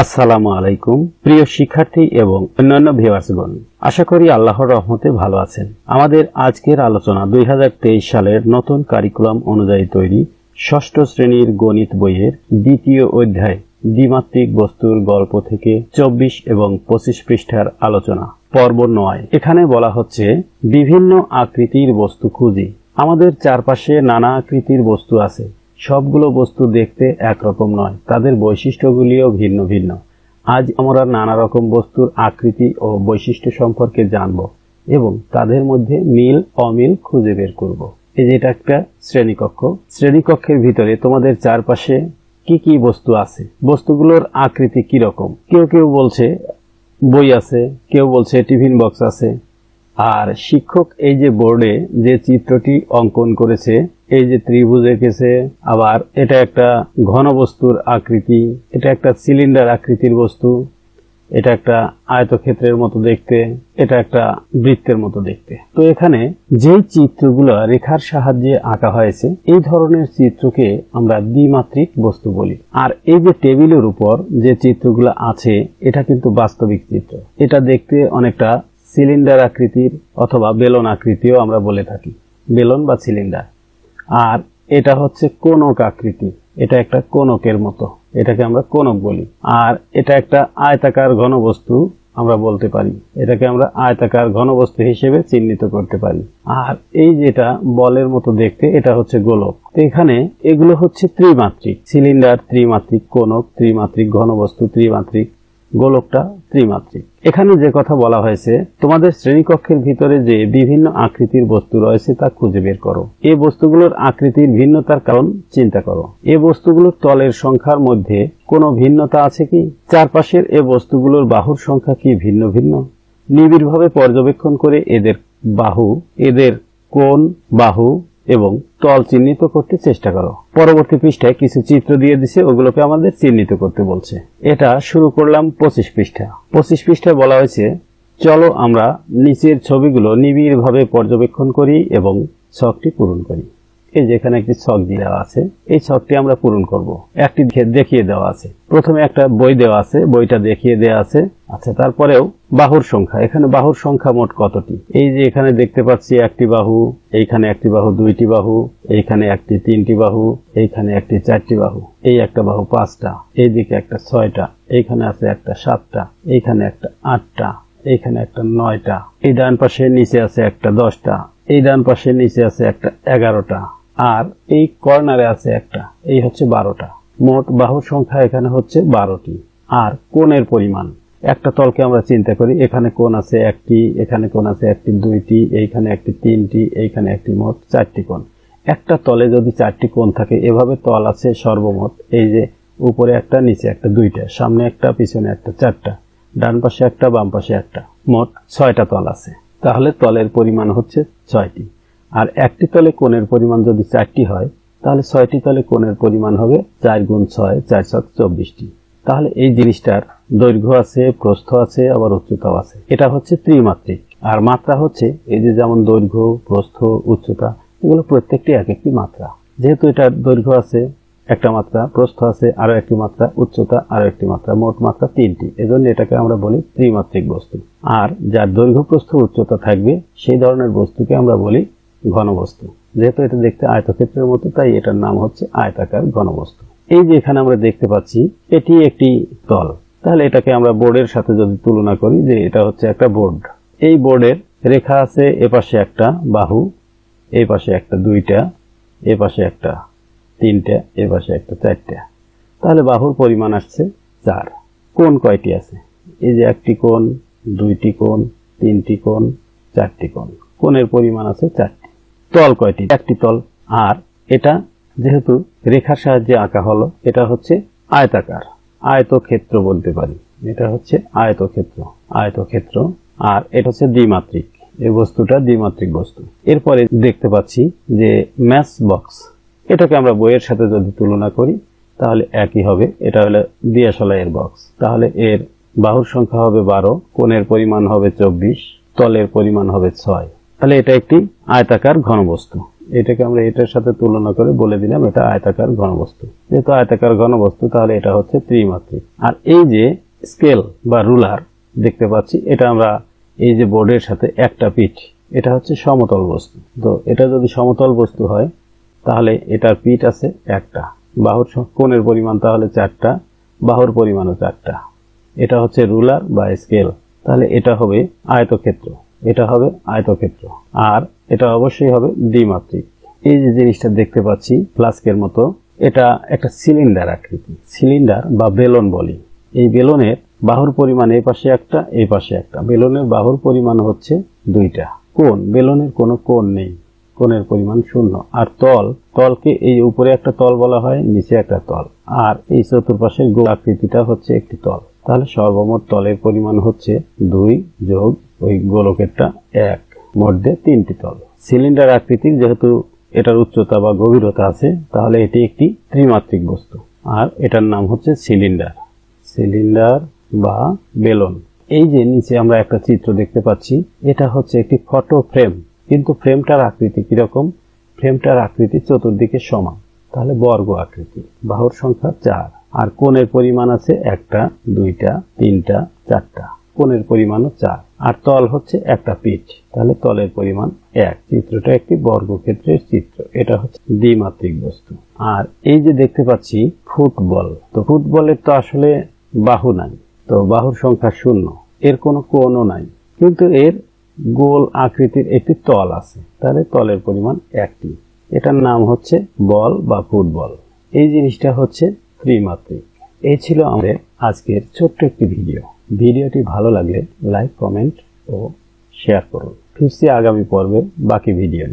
আসসালামু আলাইকুম প্রিয় শিক্ষার্থী এবং অন্যান্য ভিউয়ার্সগণ, আশা করি আল্লাহর রহমতে ভালো আছেন। আমাদের আজকের আলোচনা 2023 সালের নতুন কারিকুলাম অনুযায়ী তৈরি ষষ্ঠ শ্রেণীর গণিত বইয়ের দ্বিতীয় অধ্যায় দ্বিমাত্রিক বস্তুর গল্প থেকে 24 এবং 25 পৃষ্ঠার আলোচনা পর্ব 9। এখানে বলা হচ্ছে বিভিন্ন আকৃতির বস্তু খুঁজি। আমাদের চারপাশে নানা আকৃতির বস্তু আছে। সবগুলো বস্তু দেখতে একরকম নয়, তাদের বৈশিষ্ট্যগুলিও ভিন্ন ভিন্ন। আজ আমরা নানা রকম বস্তুর আকৃতি ও বৈশিষ্ট্য সম্পর্কে জানব এবং তাদের মধ্যে মিল অমিল খুঁজে বের করব। এই যেটা একটা শ্রেণীকক্ষ। শ্রেণীকক্ষের ভিতরে তোমাদের চারপাশে কি কি বস্তু আছে, বস্তুগুলোর আকৃতি কি রকম। কেউ কেউ বলছে বই আছে, কেউ বলছে টিফিন বক্স আছে। আর শিক্ষক এই যে বোর্ডে যে চিত্রটি অঙ্কন করেছে, এই যে ত্রিভুজ এঁকেছে, আবার এটা একটা ঘনবস্তুর আকৃতি, এটা একটা সিলিন্ডার আকৃতির বস্তু, এটা একটা আয়তক্ষেত্রের মতো দেখতে, এটা একটা বৃত্তের মতো দেখতে। তো এখানে যে চিত্রগুলো রেখার সাহায্যে আঁকা হয়েছে, এই ধরনের চিত্রকে আমরা দ্বিমাত্রিক বস্তু বলি। আর এই যে টেবিলের উপর যে চিত্রগুলো আছে, এটা কিন্তু বাস্তবিক চিত্র। এটা দেখতে অনেকটা সিলিন্ডার আকৃতির অথবা বেলন আকৃতিও আমরা বলে থাকি, বেলন বা সিলিন্ডার। আর এটা হচ্ছে কোণক আকৃতি, এটা একটা কোণকের মতো, এটাকে আমরা কোণক বলি। আর এটা একটা আয়তাকার ঘনবস্তু আমরা বলতে পারি, এটাকে আমরা আয়তাকার ঘনবস্তু হিসেবে চিহ্নিত করতে পারি। আর এই যেটা বলের মতো দেখতে, এটা হচ্ছে গোলক। তো এখানে এগুলো হচ্ছে ত্রিমাত্রিক। সিলিন্ডার ত্রিমাত্রিক, কোণক ত্রিমাত্রিক, ঘনবস্তু ত্রিমাত্রিক, গোলকটা ত্রিমাত্রিক। এখানে যে কথা বলা হয়েছে, তোমাদের শ্রেণীকক্ষের ভিতরে যে বিভিন্ন আকৃতির বস্তু রয়েছে তা খুঁজে বের করো। এই বস্তুগুলোর আকৃতির ভিন্নতার কারণ চিন্তা করো। এই বস্তুগুলোর তলের সংখ্যার মধ্যে কোনো ভিন্নতা আছে কি? চারপাশের এই বস্তুগুলোর বাহুর সংখ্যা কি ভিন্ন ভিন্ন? নিবিড়ভাবে পর্যবেক্ষণ করে এদের বাহু, এদের কোণ, বাহু এবং তল চিহ্নিত করতে চেষ্টা করো। পরবর্তী পৃষ্ঠায় কিছু চিত্র দিয়ে দিছে, ওগুলোকে আমাদের চিহ্নিত করতে বলছে। এটা শুরু করলাম 25 পৃষ্ঠা। 25 পৃষ্ঠায় বলা হয়েছে, চলো আমরা নিচের ছবিগুলো নিবিড়ভাবে পর্যবেক্ষণ করি এবং ছকটি পূরণ করি। এই যে এখানে একটি ছক দেওয়া আছে, এই ছকটি আমরা পূরণ করব। একটি দেখিয়ে দেওয়া আছে, প্রথমে একটা বই দেওয়া আছে, বইটা দেখিয়ে দেওয়া আছে। আচ্ছা, তারপরেও বাহুর সংখ্যা, এখানে বাহুর সংখ্যা মোট কতটি? এই যে এখানে দেখতে পাচ্ছি একটি বাহু, এইখানে একটি বাহু, দুইটি বাহু, এইখানে একটি তিনটি বাহু, এইখানে একটি চারটি বাহু, এই একটা বাহু 5টা, এইদিকে একটা 6টা, এইখানে আছে একটা 7টা, এইখানে একটা 8টা, এইখানে একটা 9টা, এই ডান পাশে নিচে আছে একটা 10টা, এই ডান পাশে নিচে আছে একটা 11টা, আর এই কর্নারে আছে একটা, এই হচ্ছে 12টা। মোট বাহুর সংখ্যা এখানে হচ্ছে 12টি। আর কোণের পরিমাণ, একটা তলকে আমরা চিন্তা করি, এখানে কোণ আছে একটি, এখানে কোণ আছে একটি, দুইটি, এইখানে একটি, তিনটি, এইখানে একটি, মোট 4টি কোণ। একটা তলে যদি 4টি কোণ থাকে, এভাবে তল আছে সর্বমোট, এই যে উপরে একটা, নিচে একটা, দুইটা, সামনে একটা, পিছনে একটা, 4টা, ডান পাশে একটা, বাম পাশে একটা, মোট 6টা তল আছে। তাহলে তলের পরিমাণ হচ্ছে 6টি। আর একটি তলে কোণের পরিমাণ যদি 4টি হয়, তাহলে 6টি তলে কোণের পরিমাণ হবে 4 গুণ 6, 4 7 24টি। তাহলে এই জিনিসটার দৈর্ঘ্য আছে, প্রস্থ আছে, আবার উচ্চতাও আছে। এটা হচ্ছে ত্রিমাত্রিক। আর মাত্রা হচ্ছে এই যে যেমন দৈর্ঘ্য, প্রস্থ, উচ্চতা, এগুলো প্রত্যেকটি এক একটি মাত্রা। যেহেতু এটার দৈর্ঘ্য আছে একটা মাত্রা, প্রস্থ আছে আরো একটি মাত্রা, উচ্চতা আরো একটি মাত্রা, মোট মাত্রা 3টি। এজন্য এটাকে আমরা বলি ত্রিমাত্রিক বস্তু। আর যার দৈর্ঘ্য, প্রস্থ, উচ্চতা থাকবে, সেই ধরনের বস্তুকে আমরা বলি ঘনবস্তু। যেহেতু এটা দেখতে আয়তক্ষেত্রের মতো, তাই এটার নাম হচ্ছে আয়তাকার ঘনবস্তু। এই যে এখানে আমরা দেখতে পাচ্ছি, এটি একটি তল। তাহলে এটাকে আমরা বোর্ডের সাথে যদি তুলনা করি, যে এটা হচ্ছে একটা বোর্ড। এই বোর্ডের রেখা আছে, এপাশে একটা বাহু, এই পাশে একটা, দুইটা, এ পাশে একটা, তিনটা, এ পাশে একটা, 4টা। তাহলে বাহুর পরিমাণ আসছে 4। কোণ কয়টি আছে? এই যে একটি কোণ, দুইটি কোণ, তিনটি কোণ, 4টি কোণ। কোণের পরিমাণ আছে 4টি। তল কয়টি? একটি তল। আর এটা যেহেতু রেখার সাহায্যে আঁকা হলো, এটা হচ্ছে আয়তাকার, আয়তক্ষেত্র বলতে পারি। এটা হচ্ছে আয়তক্ষেত্র, আয়তক্ষেত্র। আর এটা হচ্ছে দ্বিমাত্রিক, এই বস্তুটা দ্বিমাত্রিক বস্তু। এরপরে দেখতে পাচ্ছি যে ম্যাচ বক্স, এটাকে আমরা বইয়ের সাথে যদি তুলনা করি, তাহলে একই হবে। এটা হলো দিয়াশলাইয়ের বক্স। তাহলে এর বাহুর সংখ্যা হবে 12, কোণের পরিমাণ হবে 24, তলের পরিমাণ হবে 6। তাহলে এটা একটি আয়তাকার ঘনবস্তু। এটাকে আমরা এটার সাথে তুলনা করে বলে দিলাম এটা আয়তাকার ঘনবস্তু। যেহেতু আয়তাকার ঘনবস্তু তাহলে এটা হচ্ছে ত্রিমাত্রিক। আর এই যে স্কেল বা রুলার দেখতে পাচ্ছি, এটা আমরা এই যে বোর্ডের সাথে একটা পিঠ, এটা হচ্ছে সমতল বস্তু। তো এটা যদি সমতল বস্তু হয় তাহলে এটার পিঠ আছে একটা, বাহুর কোণের পরিমাণ তাহলে 4টা, বাহুর পরিমাণও 4টা। এটা হচ্ছে রুলার বা স্কেল। তাহলে এটা হবে আয়তক্ষেত্র, এটা হবে আয়তক্ষেত্র, আর এটা অবশ্যই হবে দ্বিমাত্রিক। এই যে জিনিসটা দেখতে পাচ্ছি ফ্লাস্কের মতো, এটা একটা সিলিন্ডার আকৃতি, সিলিন্ডার বা বেলুন বলি। এই বেলুনের বাহুর পরিমাণ এই পাশে একটা, এই পাশে একটা। বেলুনের বাহুর পরিমাণ হচ্ছে 2টা। কোণ, বেলুনের কোনো কোণ নেই, কোণের পরিমাণ 0। আর তলকে এই উপরে একটা তল বলা হয়, নিচে একটা তল, আর এই চতুর্পাশের গোল আকৃতিটা হচ্ছে একটি তল। তাহলে সর্বমোট তলের পরিমাণ হচ্ছে 2 যোগ ওই গোলকেরটা 1, মোট দিয়ে 3টি তল। সিলিন্ডার আকৃতির যেহেতু এটার উচ্চতা বা গভীরতা আছে, তাহলে এটি একটি ত্রিমাত্রিক বস্তু, আর এটার নাম হচ্ছে সিলিন্ডার, সিলিন্ডার বা বেলুন। এই যে নিচে আমরা একটা চিত্র দেখতে পাচ্ছি, এটা হচ্ছে একটি ফটো ফ্রেম, কিন্তু ফ্রেমটার আকৃতি কিরকম? ফ্রেমটার আকৃতি চতুর্দিকে সমান, তাহলে বর্গ আকৃতি। বাহুর সংখ্যা 4, আর কোণের পরিমাণ আছে 1টা, 2টা, 3টা, 4টা। কোণের পরিমাণও 4, আর তল হচ্ছে একটা পিঠ, তাহলে তলের পরিমাণ 1। চিত্রটা একটি বর্গক্ষেত্রের চিত্র, এটা হচ্ছে দ্বিমাত্রিক বস্তু। আর এই যে দেখতে পাচ্ছি ফুটবল, তো ফুটবলের তো আসলে বাহু নাই, তো বাহুর সংখ্যা 0, এর কোনো কোণও নাই, কিন্তু এর গোল আকৃতির একটি তল আছে, তাহলে তলের পরিমাণ 1টি। এটার নাম হচ্ছে বল বা ফুটবল। এই জিনিসটা হচ্ছে ত্রিমাত্রিক। এই ছিল আমাদের আজকের ছোট্ট একটি ভিডিও। ভিডিওটি ভালো লাগলে লাইক, কমেন্ট ও শেয়ার করুন। ফিরছি আগামী পর্বে বাকি ভিডিও।